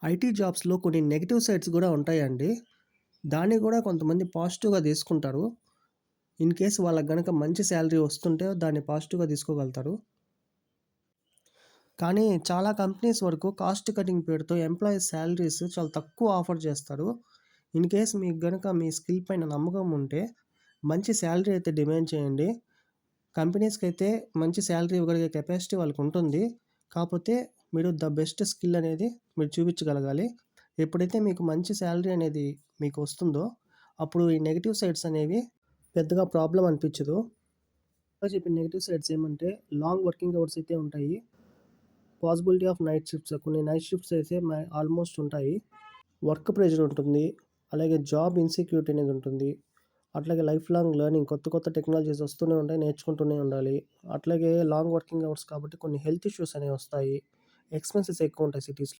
IT జాబ్స్‌లో కొన్ని negative sides గూడా ఉంటాయండి. దాన్ని గూడా కొంతమంది పాజిటివ్‌గా తీసుకుంటారు. ఇన్ కేస్ వాళ్ళకి గనక మంచి సాలరీ వస్తుంటే దాన్ని పాజిటివ్‌గా తీసుకోగలుగుతారు. కానీ చాలా కంపెనీస్ వరకు కాస్ట్ కటింగ్ పేరుతో ఎంప్లాయీస్ సాలరీస్ చాలా తక్కువ ఆఫర్ చేస్తారు. ఇన్ కేస్ మీకు గనక మీ స్కిల్ పైన నమ్మకం ఉంటే మంచి సాలరీ అయితే డిమాండ్ చేయండి. కంపెనీస్‌కైతే మంచి సాలరీ ఇవ్వగలిగే కెపాసిటీ వాళ్ళకుంటుంది. కాపోతే మీరు ద బెస్ట్ స్కిల్ అనేది మీరు చూపించగలగాలి. ఎప్పుడైతే మీకు మంచి సాలరీ అనేది మీకు వస్తుందో, అప్పుడు ఈ నెగెటివ్ సైడ్స్ అనేవి పెద్దగా ప్రాబ్లమ్ అనిపించదు. ఇంకా చెప్పిన నెగెటివ్ సైడ్స్ ఏమంటే లాంగ్ వర్కింగ్ అవర్స్ అయితే ఉంటాయి. పాసిబిలిటీ ఆఫ్ నైట్ షిఫ్ట్స్ కొన్ని నైట్ షిఫ్ట్స్ అయితే ఆల్మోస్ట్ ఉంటాయి. వర్క్ ప్రెషర్ ఉంటుంది. అలాగే జాబ్ ఇన్‌సెక్యూరిటీ అనేది ఉంటుంది. అట్లాగే లైఫ్ లాంగ్ లెర్నింగ్ కొత్త కొత్త టెక్నాలజీస్ వస్తూనే ఉంటాయి. నేర్చుకుంటూనే ఉండాలి. అట్లాగే లాంగ్ వర్కింగ్ అవర్స్ కాబట్టి కొన్ని హెల్త్ ఇష్యూస్ అనేవి వస్తాయి. ఎక్స్‌పెన్సెస్ ఎక్కువ ఉంటాయి సిటీస్‌లో.